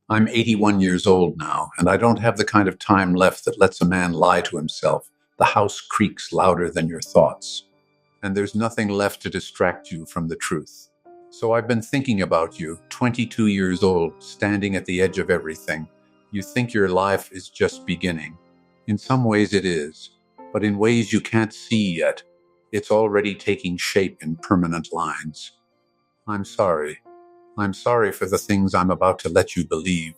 I'm 81 years old now, and I don't have the kind of time left that lets a man lie to himself. The house creaks louder than your thoughts, and there's nothing left to distract you from the truth. So I've been thinking about you, 22 years old, standing at the edge of everything. You think your life is just beginning. In some ways it is, but in ways you can't see yet. It's already taking shape in permanent lines. I'm sorry. I'm sorry for the things I'm about to let you believe.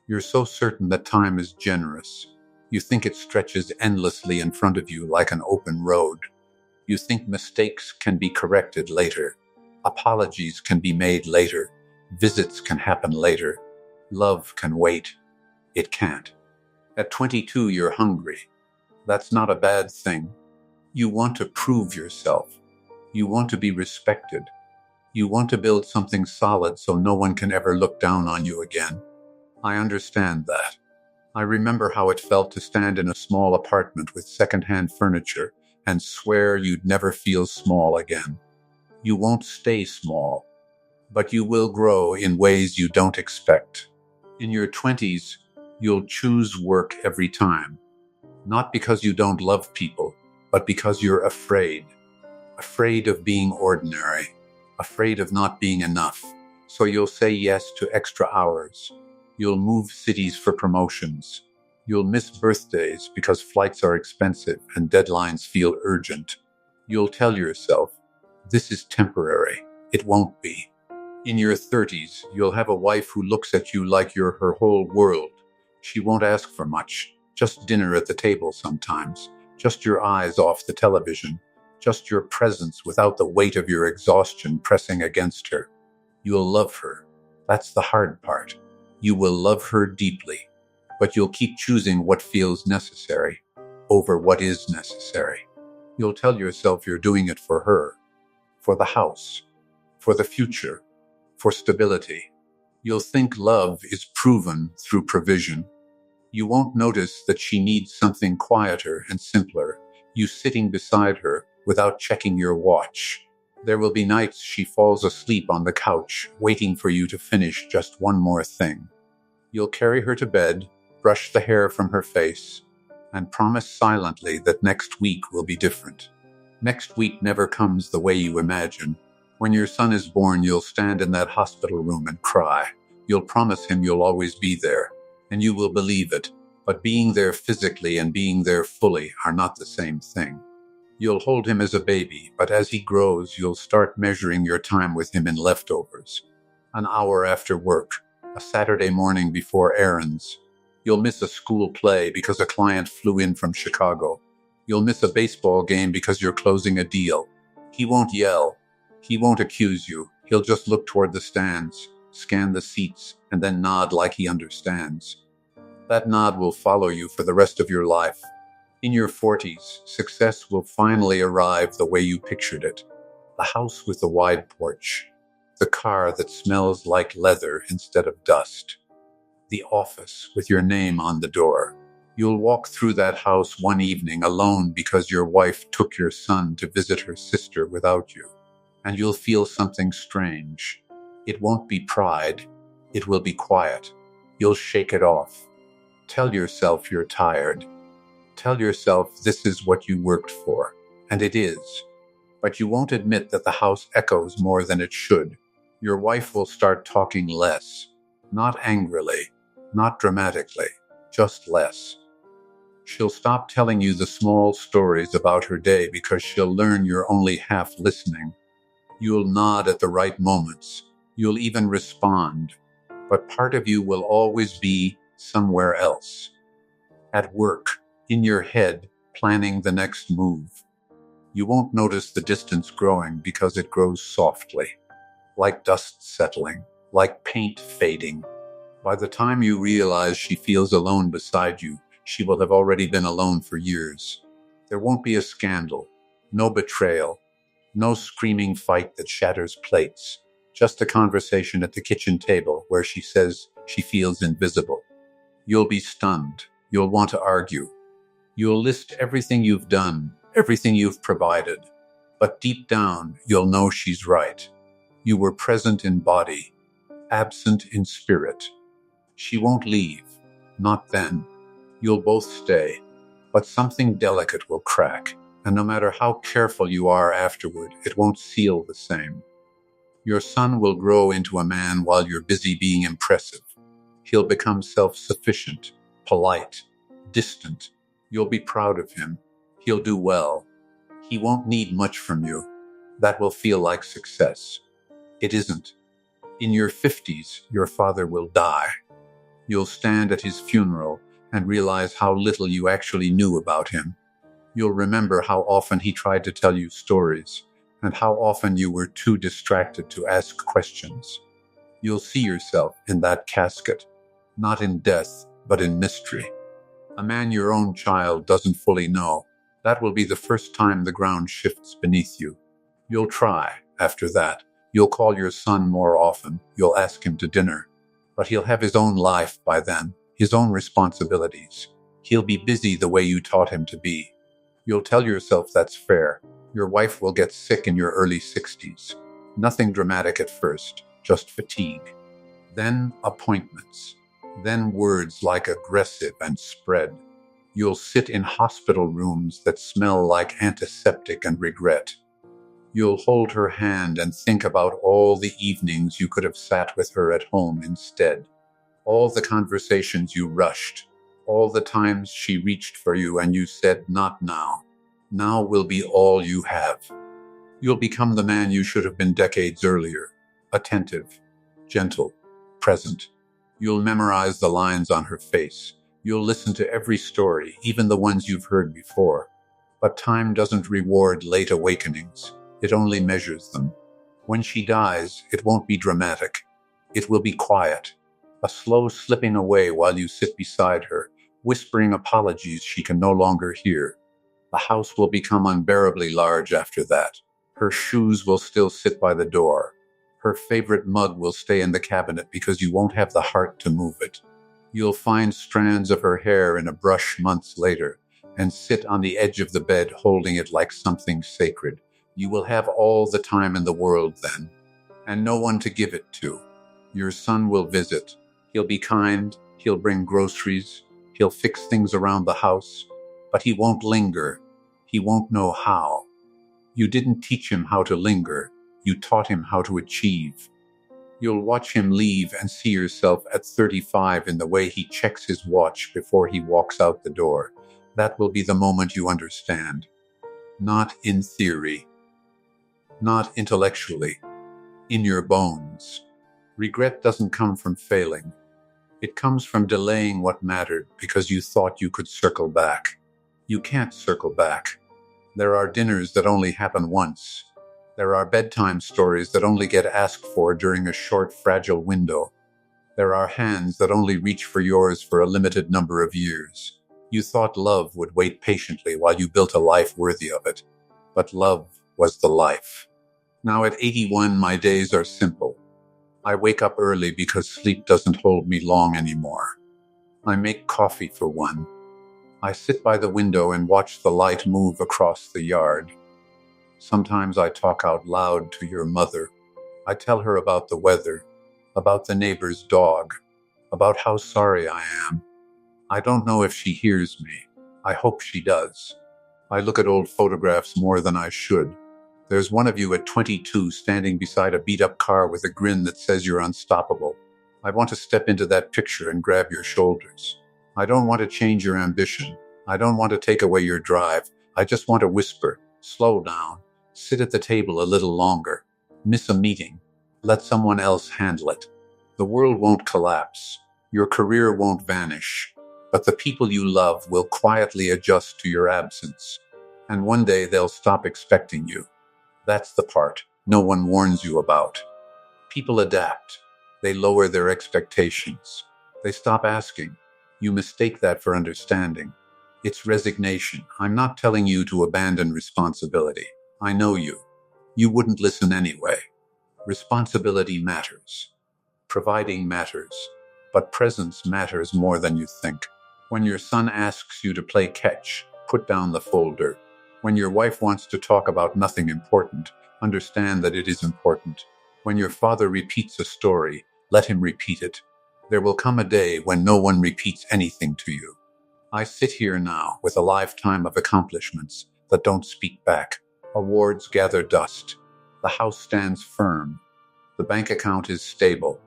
You're so certain that time is generous. You think it stretches endlessly in front of you like an open road. You think mistakes can be corrected later. Apologies can be made later. Visits can happen later. Love can wait. It can't. At 22, you're hungry. That's not a bad thing. You want to prove yourself. You want to be respected. You want to build something solid so no one can ever look down on you again. I understand that. I remember how it felt to stand in a small apartment with secondhand furniture and swear you'd never feel small again. You won't stay small, but you will grow in ways you don't expect. In your 20s, you'll choose work every time, not because you don't love people, but because you're afraid. Afraid of being ordinary, afraid of not being enough. So you'll say yes to extra hours. You'll move cities for promotions. You'll miss birthdays because flights are expensive and deadlines feel urgent. You'll tell yourself, this is temporary. It won't be. In your 30s, you'll have a wife who looks at you like you're her whole world. She won't ask for much, just dinner at the table sometimes, just your eyes off the television, just your presence without the weight of your exhaustion pressing against her. You'll love her. That's the hard part. You will love her deeply, but you'll keep choosing what feels necessary over what is necessary. You'll tell yourself you're doing it for her, for the house, for the future, for stability. You'll think love is proven through provision. You won't notice that she needs something quieter and simpler, you sitting beside her without checking your watch. There will be nights she falls asleep on the couch, waiting for you to finish just one more thing. You'll carry her to bed, brush the hair from her face, and promise silently that next week will be different. Next week never comes the way you imagine. When your son is born, you'll stand in that hospital room and cry. You'll promise him you'll always be there, and you will believe it. But being there physically and being there fully are not the same thing. You'll hold him as a baby, but as he grows, you'll start measuring your time with him in leftovers. An hour after work, a Saturday morning before errands. You'll miss a school play because a client flew in from Chicago. You'll miss a baseball game because you're closing a deal. He won't yell. He won't accuse you. He'll just look toward the stands, scan the seats, and then nod like he understands. That nod will follow you for the rest of your life. In your 40s, success will finally arrive the way you pictured it. The house with the wide porch. The car that smells like leather instead of dust. The office with your name on the door. You'll walk through that house one evening alone because your wife took your son to visit her sister without you. And you'll feel something strange. It won't be pride. It will be quiet. You'll shake it off. Tell yourself you're tired. Tell yourself this is what you worked for, and it is. But you won't admit that the house echoes more than it should. Your wife will start talking less, not angrily, not dramatically, just less. She'll stop telling you the small stories about her day because she'll learn you're only half listening. You'll nod at the right moments. You'll even respond. But part of you will always be somewhere else. At work, in your head, planning the next move. You won't notice the distance growing because it grows softly, like dust settling, like paint fading. By the time you realize she feels alone beside you, she will have already been alone for years. There won't be a scandal, no betrayal, no screaming fight that shatters plates, just a conversation at the kitchen table where she says she feels invisible. You'll be stunned. You'll want to argue. You'll list everything you've done, everything you've provided. But deep down, you'll know she's right. You were present in body, absent in spirit. She won't leave. Not then. You'll both stay. But something delicate will crack, and no matter how careful you are afterward, it won't seal the same. Your son will grow into a man while you're busy being impressive. He'll become self-sufficient, polite, distant. You'll be proud of him. He'll do well. He won't need much from you. That will feel like success. It isn't. In your 50s, your father will die. You'll stand at his funeral and realize how little you actually knew about him. You'll remember how often he tried to tell you stories, and how often you were too distracted to ask questions. You'll see yourself in that casket, not in death, but in mystery. A man your own child doesn't fully know. That will be the first time the ground shifts beneath you. You'll try, after that. You'll call your son more often. You'll ask him to dinner. But he'll have his own life by then, his own responsibilities. He'll be busy the way you taught him to be. You'll tell yourself that's fair. Your wife will get sick in your early 60s. Nothing dramatic at first, just fatigue. Then appointments. Then words like aggressive and spread. You'll sit in hospital rooms that smell like antiseptic and regret. You'll hold her hand and think about all the evenings you could have sat with her at home instead. All the conversations you rushed. All the times she reached for you and you said, "Not now." Now will be all you have. You'll become the man you should have been decades earlier. Attentive, gentle, present. You'll memorize the lines on her face. You'll listen to every story, even the ones you've heard before. But time doesn't reward late awakenings. It only measures them. When she dies, it won't be dramatic. It will be quiet. A slow slipping away while you sit beside her, whispering apologies she can no longer hear. The house will become unbearably large after that. Her shoes will still sit by the door. Her favorite mug will stay in the cabinet because you won't have the heart to move it. You'll find strands of her hair in a brush months later and sit on the edge of the bed holding it like something sacred. You will have all the time in the world then, and no one to give it to. Your son will visit. He'll be kind. He'll bring groceries. He'll fix things around the house. But he won't linger. He won't know how. You didn't teach him how to linger. You taught him how to achieve. You'll watch him leave and see yourself at 35 in the way he checks his watch before he walks out the door. That will be the moment you understand. Not in theory. Not intellectually. In your bones. Regret doesn't come from failing. It comes from delaying what mattered because you thought you could circle back. You can't circle back. There are dinners that only happen once. There are bedtime stories that only get asked for during a short, fragile window. There are hands that only reach for yours for a limited number of years. You thought love would wait patiently while you built a life worthy of it. But love was the life. Now at 81, my days are simple. I wake up early because sleep doesn't hold me long anymore. I make coffee for one. I sit by the window and watch the light move across the yard. Sometimes I talk out loud to your mother. I tell her about the weather, about the neighbor's dog, about how sorry I am. I don't know if she hears me. I hope she does. I look at old photographs more than I should. There's one of you at 22 standing beside a beat-up car with a grin that says you're unstoppable. I want to step into that picture and grab your shoulders. I don't want to change your ambition. I don't want to take away your drive. I just want to whisper, slow down, sit at the table a little longer, miss a meeting, let someone else handle it. The world won't collapse. Your career won't vanish. But the people you love will quietly adjust to your absence. And one day they'll stop expecting you. That's the part no one warns you about. People adapt. They lower their expectations. They stop asking. You mistake that for understanding. It's resignation. I'm not telling you to abandon responsibility. I know you. You wouldn't listen anyway. Responsibility matters. Providing matters. But presence matters more than you think. When your son asks you to play catch, put down the folder. When your wife wants to talk about nothing important, understand that it is important. When your father repeats a story, let him repeat it. There will come a day when no one repeats anything to you. I sit here now with a lifetime of accomplishments that don't speak back. Awards gather dust. The house stands firm. The bank account is stable.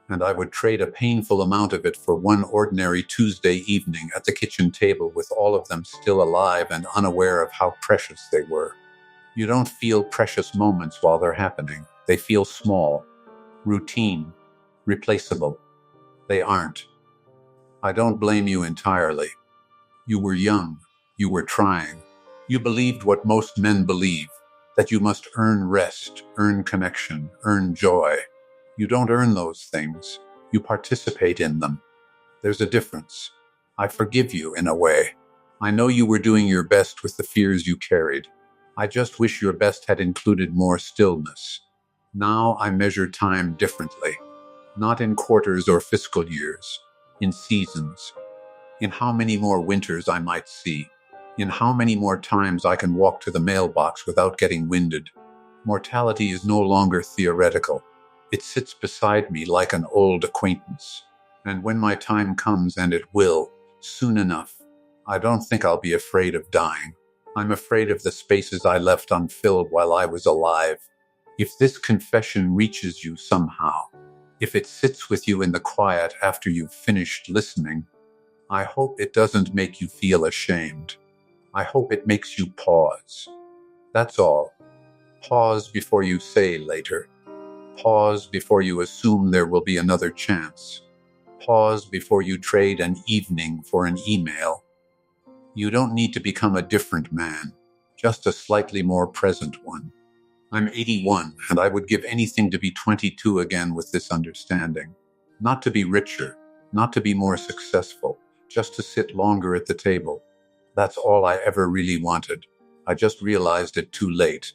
And I would trade a painful amount of it for one ordinary Tuesday evening at the kitchen table with all of them still alive and unaware of how precious they were. You don't feel precious moments while they're happening. They feel small, routine, replaceable. They aren't. I don't blame you entirely. You were young. You were trying. You believed what most men believe, that you must earn rest, earn connection, earn joy. You don't earn those things. You participate in them. There's a difference. I forgive you in a way. I know you were doing your best with the fears you carried. I just wish your best had included more stillness. Now I measure time differently. Not in quarters or fiscal years. In seasons. In how many more winters I might see. In how many more times I can walk to the mailbox without getting winded. Mortality is no longer theoretical. It sits beside me like an old acquaintance. And when my time comes, and it will, soon enough, I don't think I'll be afraid of dying. I'm afraid of the spaces I left unfilled while I was alive. If this confession reaches you somehow, if it sits with you in the quiet after you've finished listening, I hope it doesn't make you feel ashamed. I hope it makes you pause. That's all. Pause before you say later. Pause before you assume there will be another chance. Pause before you trade an evening for an email. You don't need to become a different man, just a slightly more present one. I'm 81, and I would give anything to be 22 again with this understanding. Not to be richer, not to be more successful, just to sit longer at the table. That's all I ever really wanted. I just realized it too late.